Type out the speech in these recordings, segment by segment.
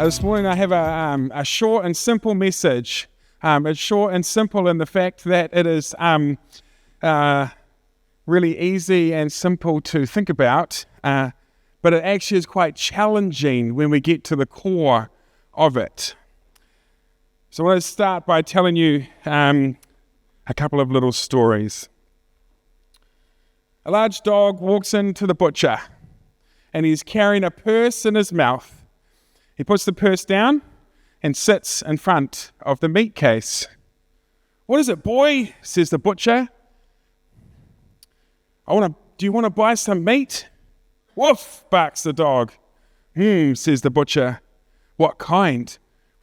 This morning I have a short and simple message. It's short and simple in the fact that it is really easy and simple to think about, but it actually is quite challenging when we get to the core of it. So I want to start by telling you a couple of little stories. A large dog walks into the butcher and he's carrying a purse in his mouth. He puts the purse down and sits in front of the meat case. "What is it, boy?" says the butcher. Do you want to buy some meat?" "Woof," barks the dog. Says the butcher. "What kind?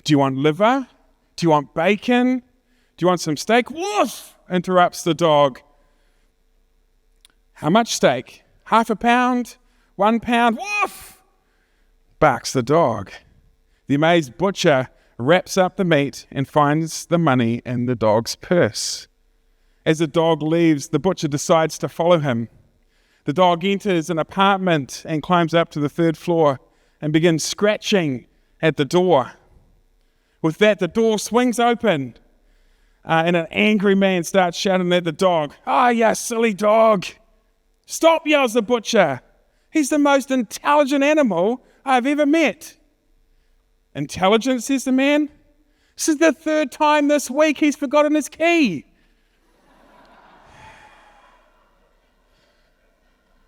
Do you want liver? Do you want bacon? Do you want some steak?" "Woof," interrupts the dog. "How much steak? Half a pound? 1 pound?" "Woof," barks the dog. The amazed butcher wraps up the meat and finds the money in the dog's purse. As the dog leaves, the butcher decides to follow him. The dog enters an apartment and climbs up to the 3rd floor and begins scratching at the door. With that, the door swings open and an angry man starts shouting at the dog. "Ah, you silly dog!" "Stop," yells the butcher. "He's the most intelligent animal I've ever met." "Intelligent," says the man. "This is the 3rd time this week he's forgotten his key."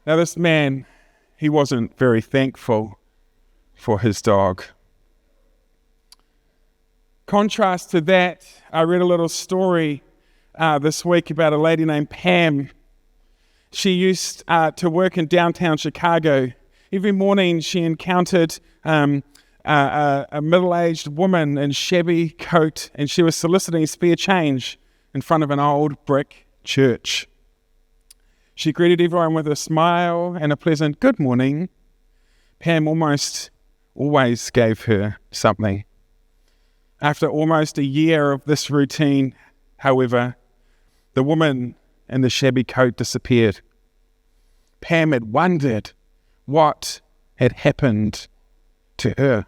Now this man, he wasn't very thankful for his dog. Contrast to that, I read a little story this week about a lady named Pam. She used to work in downtown Chicago. Every morning she encountered a middle-aged woman in shabby coat, and she was soliciting spare change in front of an old brick church. She greeted everyone with a smile and a pleasant "good morning." Pam almost always gave her something. After almost a year of this routine, however, the woman in the shabby coat disappeared. Pam had wondered what had happened to her.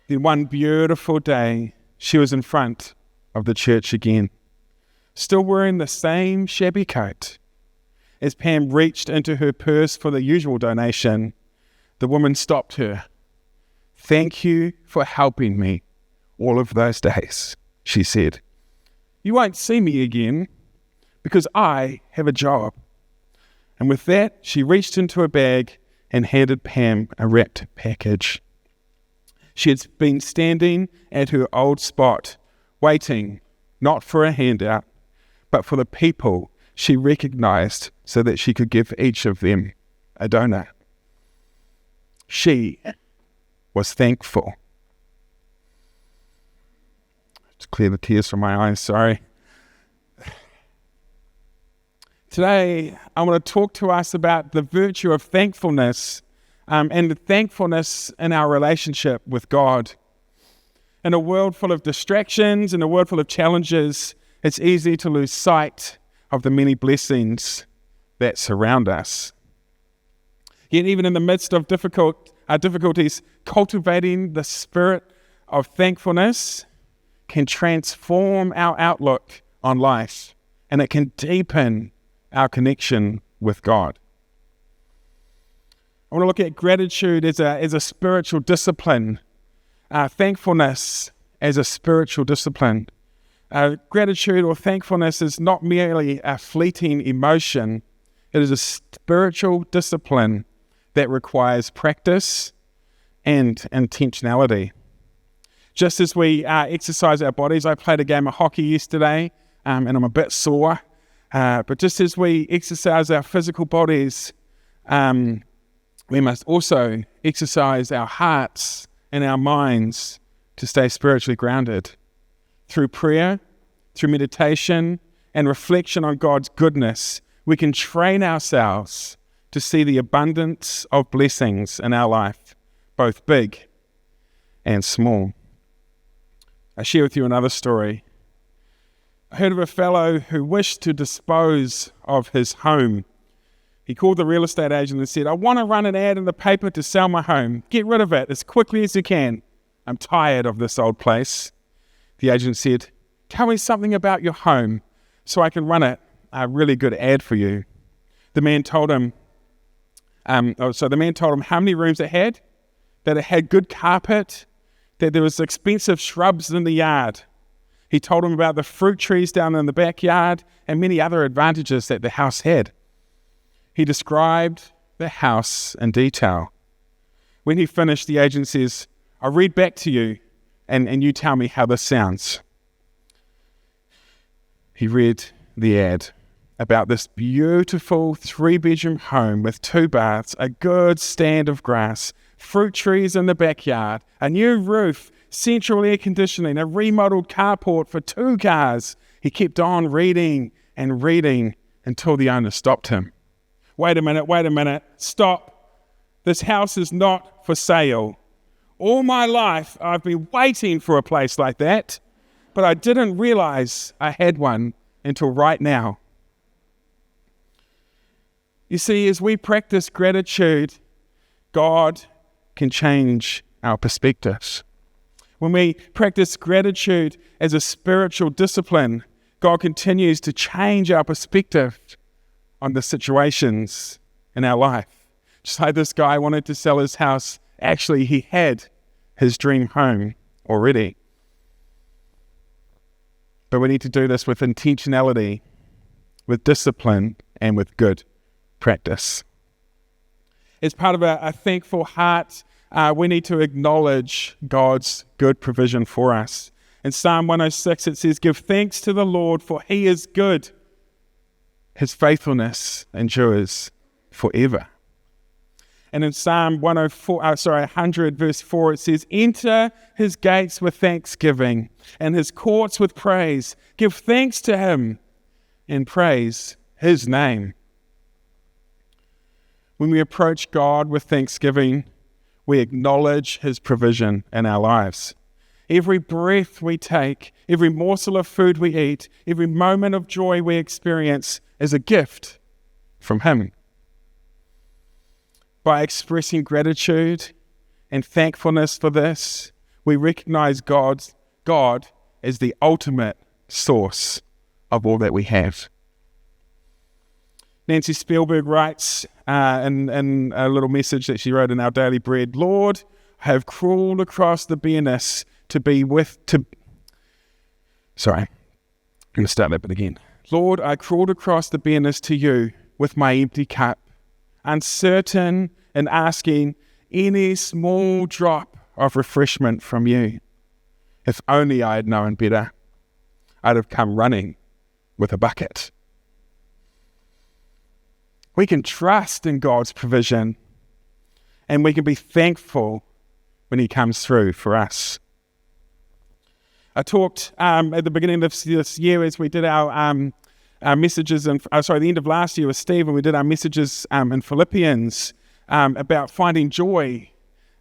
Then one beautiful day, she was in front of the church again, still wearing the same shabby coat. As Pam reached into her purse for the usual donation, the woman stopped her. "Thank you for helping me all of those days," she said. "You won't see me again because I have a job." And with that, she reached into a bag and handed Pam a wrapped package. She had been standing at her old spot, waiting not for a handout, but for the people she recognized so that she could give each of them a donut. She was thankful. To clear the tears from my eyes, sorry. Today, I want to talk to us about the virtue of thankfulness and the thankfulness in our relationship with God. In a world full of distractions, in a world full of challenges, it's easy to lose sight of the many blessings that surround us. Yet even in the midst of difficulties, cultivating the spirit of thankfulness can transform our outlook on life, and it can deepen our connection with God. I want to look at gratitude as a spiritual discipline, thankfulness as a spiritual discipline. Gratitude or thankfulness is not merely a fleeting emotion. It is a spiritual discipline that requires practice and intentionality. Just as we exercise our bodies, I played a game of hockey yesterday and I'm a bit sore, but just as we exercise our physical bodies, we must also exercise our hearts and our minds to stay spiritually grounded. Through prayer, through meditation, and reflection on God's goodness, we can train ourselves to see the abundance of blessings in our life, both big and small. I share with you another story. I heard of a fellow who wished to dispose of his home. He called the real estate agent and said, I want to run an ad in the paper to sell my home. Get rid of it as quickly as you can. I'm tired of this old place. The agent said, tell me something about your home so I can run a really good ad for you. The man told him, how many rooms it had, that it had good carpet, that there was expensive shrubs in the yard. He told him about the fruit trees down in the backyard and many other advantages that the house had. He described the house in detail. When he finished, the agent says, I'll read back to you and you tell me how this sounds. He read the ad about this beautiful 3-bedroom home with 2 baths, a good stand of grass, fruit trees in the backyard, a new roof, central air conditioning, a remodeled carport for 2 cars. He kept on reading and reading until the owner stopped him. Wait a minute, stop. This house is not for sale. All my life I've been waiting for a place like that, but I didn't realize I had one until right now. You see, as we practice gratitude, God can change our perspectives. When we practice gratitude as a spiritual discipline, God continues to change our perspective on the situations in our life. Just like this guy wanted to sell his house, actually he had his dream home already. But we need to do this with intentionality, with discipline, and with good practice. As part of a thankful heart, we need to acknowledge God's good provision for us. In Psalm 106 it says, give thanks to the Lord for he is good. His faithfulness endures forever. And in Psalm 100 verse 4 it says, enter his gates with thanksgiving and his courts with praise. Give thanks to him and praise his name. When we approach God with thanksgiving, we acknowledge his provision in our lives. Every breath we take, every morsel of food we eat, every moment of joy we experience is a gift from him. By expressing gratitude and thankfulness for this, we recognize God as the ultimate source of all that we have. Nancy Spielberg writes in a little message that she wrote in Our Daily Bread, Lord, I have crawled across the bareness Lord, I crawled across the bareness to you with my empty cup, uncertain and asking any small drop of refreshment from you. If only I had known better, I'd have come running with a bucket. We can trust in God's provision and we can be thankful when he comes through for us. I talked at the beginning of this year as we did our messages, the end of last year with Steve, and we did our messages in Philippians about finding joy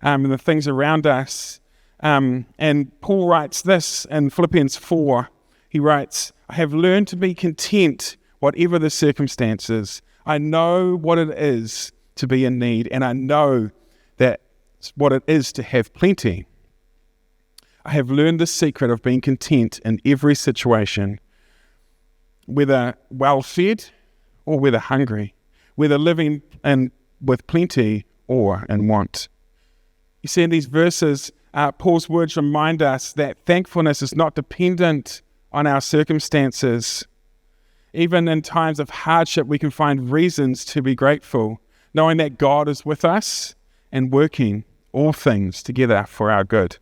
in the things around us. And Paul writes this in Philippians 4. He writes, I have learned to be content whatever the circumstances. I know what it is to be in need, and I know that what it is to have plenty. I have learned the secret of being content in every situation, whether well-fed or whether hungry, whether living with plenty or in want. You see, in these verses, Paul's words remind us that thankfulness is not dependent on our circumstances. Even in times of hardship, we can find reasons to be grateful, knowing that God is with us and working all things together for our good.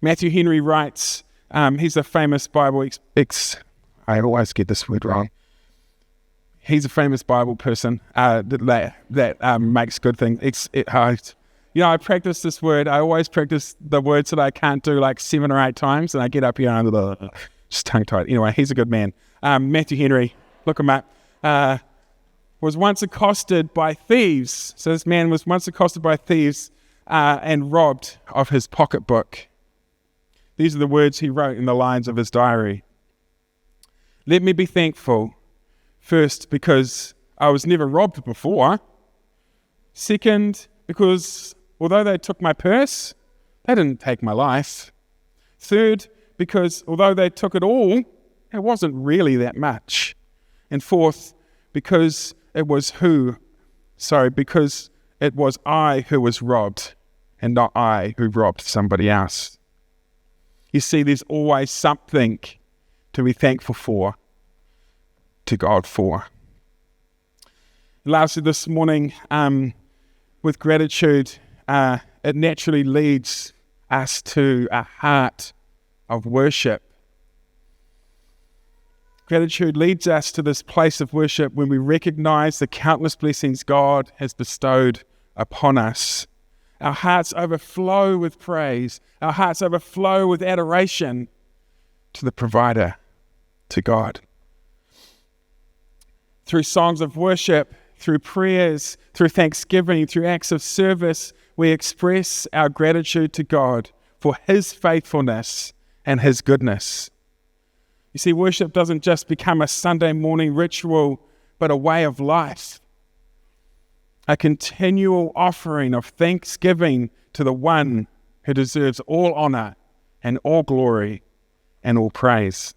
Matthew Henry writes, he's a famous Bible I always get this word wrong. He's a famous Bible person that makes good things. I practice this word. I always practice the words that I can't do like 7 or 8 times, and I get up here and just tongue-tied. Anyway, he's a good man. Matthew Henry, look him up, was once accosted by thieves. So this man was once accosted by thieves and robbed of his pocketbook. These are the words he wrote in the lines of his diary. Let me be thankful, first because I was never robbed before. Second, because although they took my purse, they didn't take my life. Third, because although they took it all, it wasn't really that much. And fourth, because it was I who was robbed and not I who robbed somebody else. You see, there's always something to be thankful for, to God for. Lastly, this morning, with gratitude, it naturally leads us to a heart of worship. Gratitude leads us to this place of worship when we recognize the countless blessings God has bestowed upon us. Our hearts overflow with praise. Our hearts overflow with adoration to the provider, to God. Through songs of worship, through prayers, through thanksgiving, through acts of service, we express our gratitude to God for His faithfulness and His goodness. You see, worship doesn't just become a Sunday morning ritual, but a way of life. A continual offering of thanksgiving to the one who deserves all honor and all glory and all praise.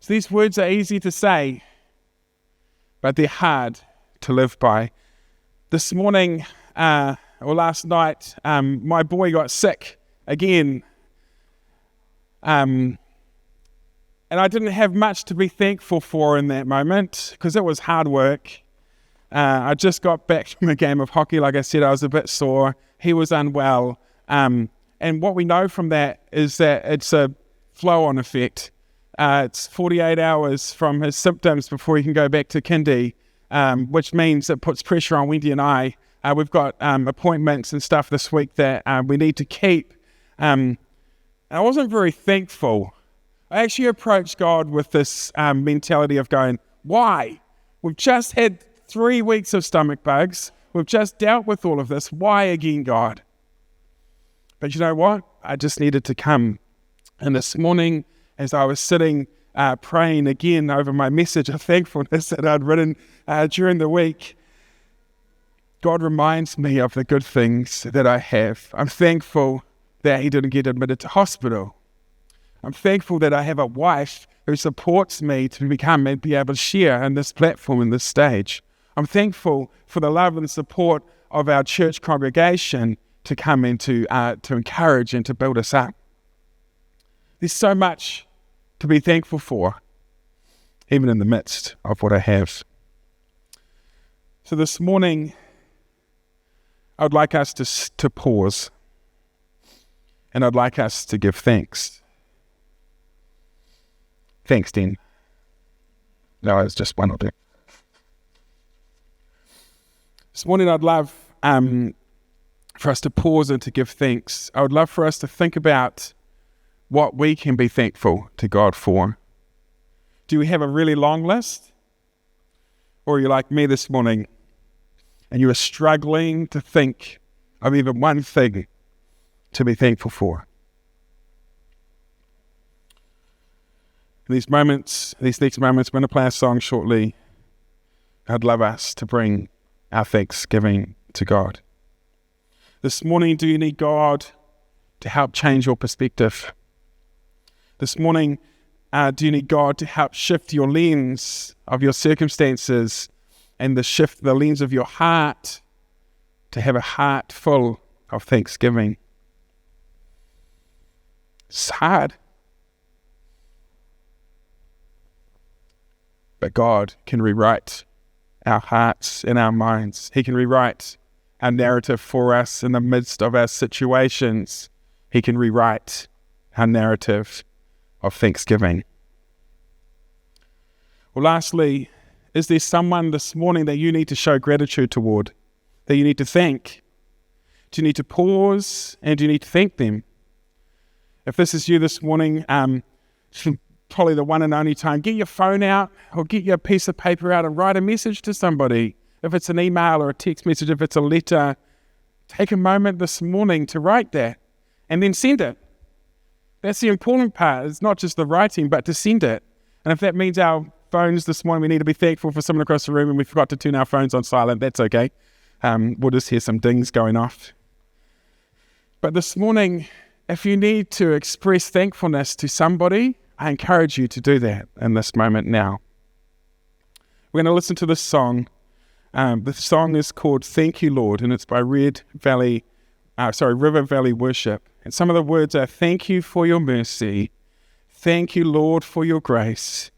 So these words are easy to say, but they're hard to live by. This morning, or last night, my boy got sick again. And I didn't have much to be thankful for in that moment because it was hard work. I just got back from a game of hockey. Like I said, I was a bit sore. He was unwell. And what we know from that is that it's a flow-on effect. It's 48 hours from his symptoms before he can go back to kindy, which means it puts pressure on Wendy and I. We've got appointments and stuff this week that we need to keep. I wasn't very thankful. I actually approached God with this mentality of going, why? We've just had 3 weeks of stomach bugs. We've just dealt with all of this. Why again, God? But you know what? I just needed to come. And this morning, as I was sitting praying again over my message of thankfulness that I'd written during the week, God reminds me of the good things that I have. I'm thankful that he didn't get admitted to hospital. I'm thankful that I have a wife who supports me to become and be able to share in this platform, in this stage. I'm thankful for the love and support of our church congregation to come in to encourage and to build us up. There's so much to be thankful for, even in the midst of what I have. So this morning, I would like us to pause, and I'd like us to give thanks. Thanks, Dean. No, it's just one of them. This morning I'd love for us to pause and to give thanks. I would love for us to think about what we can be thankful to God for. Do we have a really long list? Or are you like me this morning and you are struggling to think of even one thing to be thankful for? In these next moments, we're going to play a song shortly. I'd love us to bring our thanksgiving to God. This morning, do you need God to help change your perspective? This morning, do you need God to help shift your lens of your circumstances and shift the lens of your heart to have a heart full of thanksgiving? It's hard. But God can rewrite our hearts and our minds. He can rewrite our narrative for us in the midst of our situations. He can rewrite our narrative of thanksgiving. Well, lastly, is there someone this morning that you need to show gratitude toward, that you need to thank? Do you need to pause and do you need to thank them? If this is you this morning, probably the one and only time, get your phone out or get your piece of paper out and write a message to somebody. If it's an email or a text message, if it's a letter, take a moment this morning to write that and then send it. That's the important part. It's not just the writing, but to send it. And if that means our phones this morning. We need to be thankful for someone across the room and we forgot to turn our phones on silent. That's okay. We'll just hear some dings going off. But this morning, if you need to express thankfulness to somebody, I encourage you to do that in this moment now. We're going to listen to this song. The song is called Thank You, Lord, and it's by River Valley Worship. And some of the words are, thank you for your mercy. Thank you, Lord, for your grace.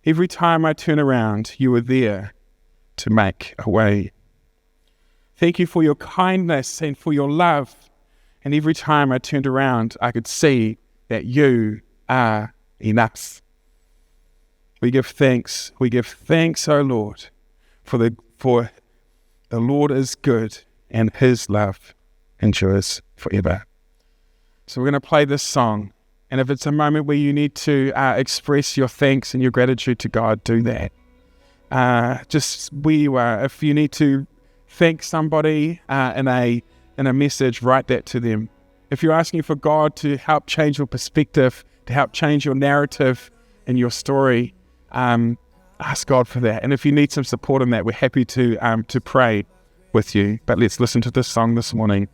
Every time I turn around, you are there to make a way. Thank you for your kindness and for your love. And every time I turned around, I could see that you are enough. We give thanks. We give thanks, O Lord, for the Lord is good and his love endures forever. So we're going to play this song. And if it's a moment where you need to express your thanks and your gratitude to God, do that. Just where you are. If you need to thank somebody in a message, write that to them. If you're asking for God to help change your perspective, to help change your narrative and your story, ask God for that. And if you need some support in that, we're happy to pray with you. But let's listen to this song this morning.